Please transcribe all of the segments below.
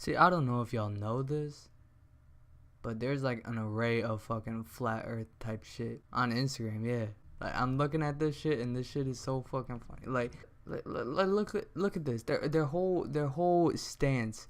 See, I don't know if y'all know this, but there's like an array of fucking flat earth type shit on Instagram, yeah. Like, I'm looking at this shit and this shit is so fucking funny. Like look at this. Their whole stance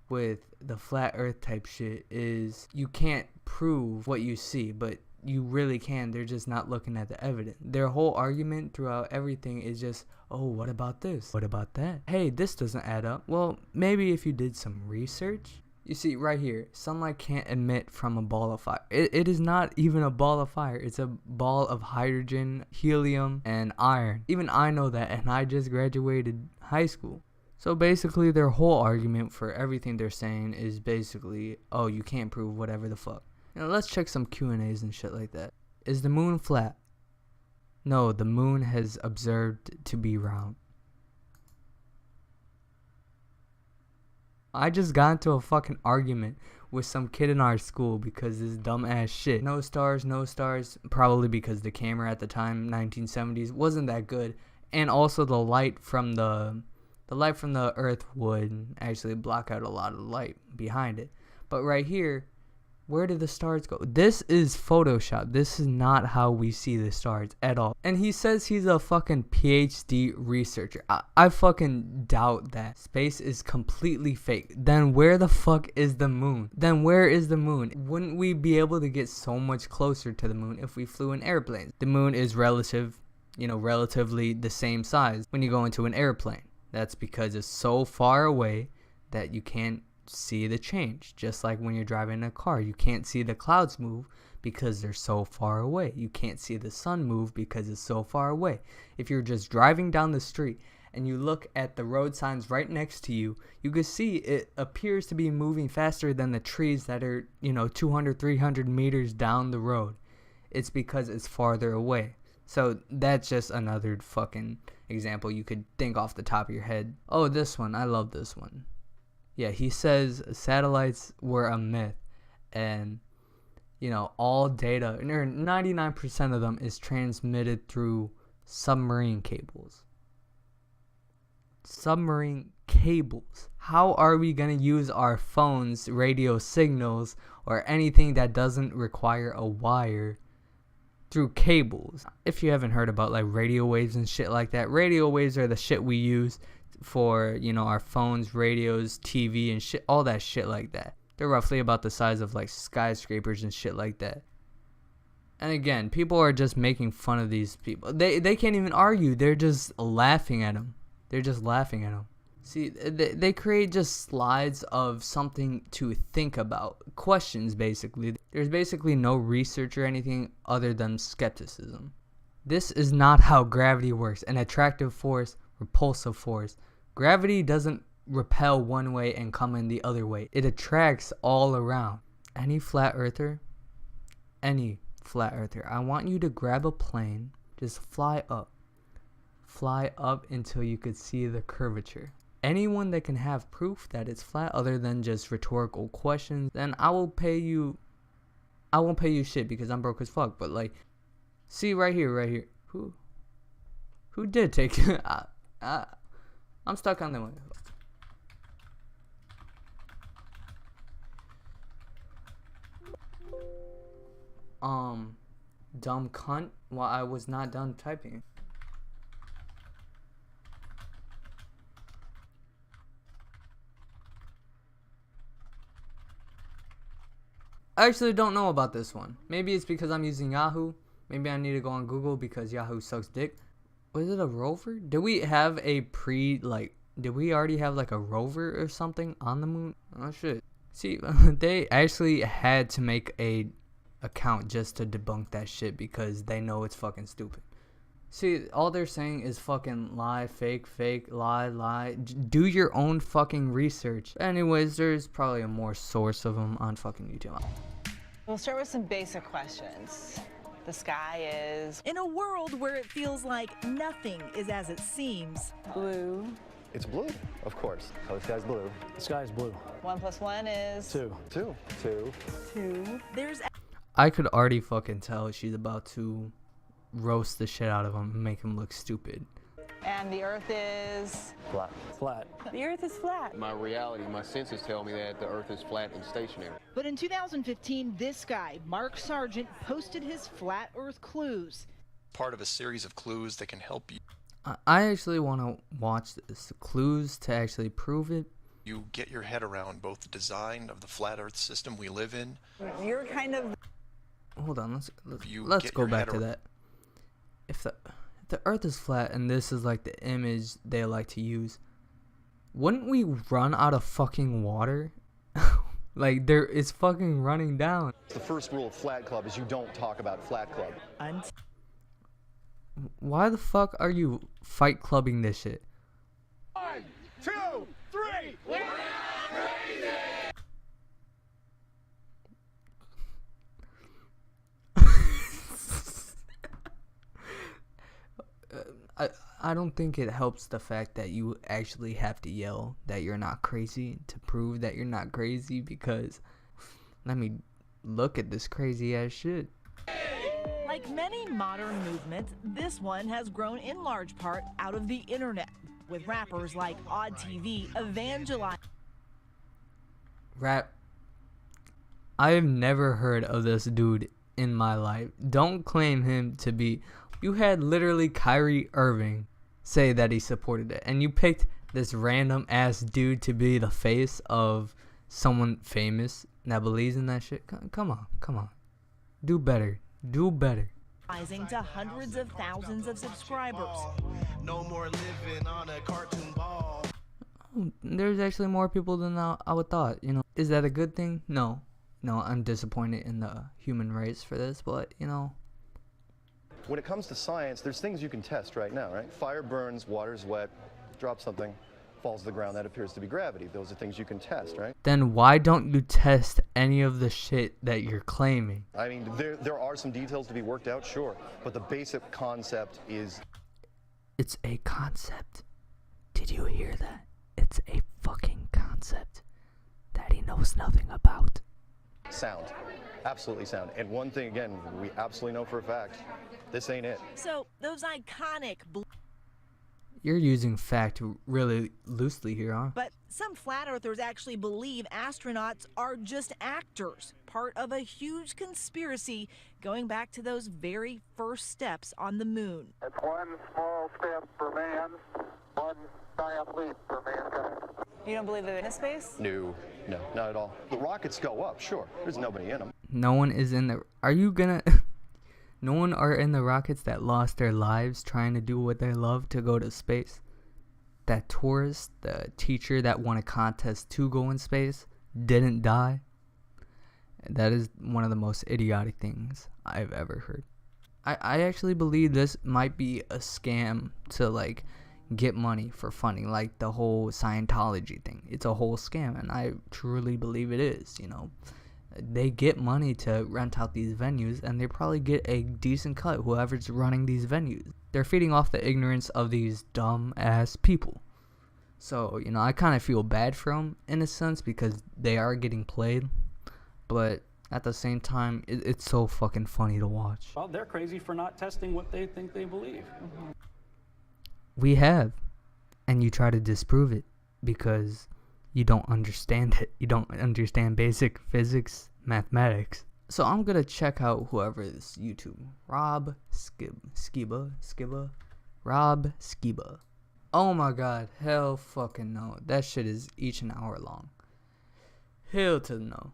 with the flat earth type shit is you can't prove what you see, but you really can. They're just not looking at the evidence. Their whole argument throughout everything is just, oh, what about this? What about that? Hey, this doesn't add up. Well, maybe if you did some research. You see, right here, sunlight can't emit from a ball of fire. It is not even a ball of fire. It's a ball of hydrogen, helium, and iron. Even I know that, and I just graduated high school. So basically, their whole argument for everything they're saying is basically, oh, you can't prove whatever the fuck. You know, let's check some Q&As and shit like that. Is the moon flat? No, the moon has observed to be round. I just got into a fucking argument with some kid in our school because this dumb ass shit. No stars, probably because the camera at the time, 1970s, wasn't that good, and also the light from the earth would actually block out a lot of the light behind it. But right here, where did the stars go? This is Photoshop. This is not how we see the stars at all. And he says he's a fucking PhD researcher. I fucking doubt that. Space is completely fake. Then where the fuck is the moon? Wouldn't we be able to get so much closer to the moon if we flew in airplanes? The moon is relatively the same size when you go into an airplane. That's because it's so far away that you can't see the change. Just like when you're driving a car, you can't see the clouds move because they're so far away. You can't see the sun move because it's so far away. If you're just driving down the street and you look at the road signs right next to you, you can see it appears to be moving faster than the trees that are 200 300 meters down the road. It's because it's farther away. So that's just another fucking example you could think off the top of your head. Oh, this one, I love this one. Yeah, he says satellites were a myth, and all data, 99% of them is transmitted through submarine cables. Submarine cables. How are we going to use our phones, radio signals, or anything that doesn't require a wire through cables? If you haven't heard about like radio waves and shit like that, radio waves are the shit we use for our phones, radios, TV, and shit, all that shit like that. They're roughly about the size of like skyscrapers and shit like that. And again, people are just making fun of these people. They can't even argue. They're just laughing at them. See, they create just slides of something to think about. Questions, basically. There's basically no research or anything other than skepticism. This is not how gravity works. An attractive force, repulsive force. Gravity doesn't repel one way and come in the other way. It attracts all around. Any flat earther, I want you to grab a plane, just fly up until you could see the curvature. Anyone that can have proof that it's flat other than just rhetorical questions, then I won't pay you shit because I'm broke as fuck. But like, see right here, who did take I'm stuck on the one. Dumb cunt while I was not done typing. I actually don't know about this one. Maybe it's because I'm using Yahoo. Maybe I need to go on Google because Yahoo sucks dick. Was it a rover? Did we already have like a rover or something on the moon? Oh shit. See, they actually had to make a account just to debunk that shit because they know it's fucking stupid. See, all they're saying is fucking lie, fake, lie. Do your own fucking research. Anyways, there's probably a more source of them on fucking YouTube. We'll start with some basic questions. The sky is... In a world where it feels like nothing is as it seems. Blue. It's blue, of course. Oh, the sky's blue. The sky's blue. 1 + 1 is... 2. 2. 2. 2. There's... I could already fucking tell she's about to roast the shit out of him and make him look stupid. And the Earth is... Flat. Flat. The Earth is flat. My reality, my senses tell me that the Earth is flat and stationary. But in 2015, this guy, Mark Sargent, posted his flat Earth clues. Part of a series of clues that can help I actually want to watch this clues to actually prove it. you get your head around both the design of the flat Earth system we live in. You're kind of... Hold on, You let's get go your back head to ar- that. If the Earth is flat and this is like the image they like to use, wouldn't we run out of fucking water? Like it's fucking running down. The first rule of Flat Club is you don't talk about Flat Club. Why the fuck are you fight clubbing this shit? 1, 2, 3. I don't think it helps the fact that you actually have to yell that you're not crazy to prove that you're not crazy, because let me look at this crazy ass shit. Like many modern movements, this one has grown in large part out of the internet, with rappers like Odd TV evangelizing. Rap. I have never heard of this dude in my life. Don't claim him to be. You had literally Kyrie Irving say that he supported it, and you picked this random ass dude to be the face of someone famous that believes in that shit. Come on. Do better. To hundreds of thousands of subscribers. No more living on a cartoon ball. Oh, there's actually more people than I would thought. You know, is that a good thing? No, I'm disappointed in the human race for this, but you know. When it comes to science, there's things you can test right now, right? Fire burns, water's wet, drop something, falls to the ground, that appears to be gravity. Those are things you can test, right? Then why don't you test any of the shit that you're claiming? I mean, there are some details to be worked out, sure, but the basic concept is... It's a concept. Did you hear that? It's a fucking concept that he knows nothing about. sound. Absolutely sound. And one thing, again, we absolutely know for a fact, this ain't it. So those iconic You're using fact really loosely here, huh? But some flat earthers actually believe astronauts are just actors, part of a huge conspiracy going back to those very first steps on the moon. It's one small step for man, one giant leap for mankind. You don't believe they're in space? No, not at all. The rockets go up, sure. There's nobody in them. No one is in the... Are you gonna... No one are in the rockets that lost their lives trying to do what they love to go to space. That tourist, the teacher that won a contest to go in space, didn't die. That is one of the most idiotic things I've ever heard. I actually believe this might be a scam to like get money for funding, like the whole Scientology thing. It's a whole scam, and I truly believe it is, you know. They get money to rent out these venues, and they probably get a decent cut, whoever's running these venues. They're feeding off the ignorance of these dumb ass people. So, you know, I kind of feel bad for them in a sense because they are getting played, but at the same time, it's so fucking funny to watch. Well, they're crazy for not testing what they think they believe. We have, and you try to disprove it because you don't understand it. You don't understand basic physics, mathematics. So I'm gonna check out whoever this YouTube, Rob Skiba. Oh my god, hell fucking no. That shit is each an hour long. Hell to no.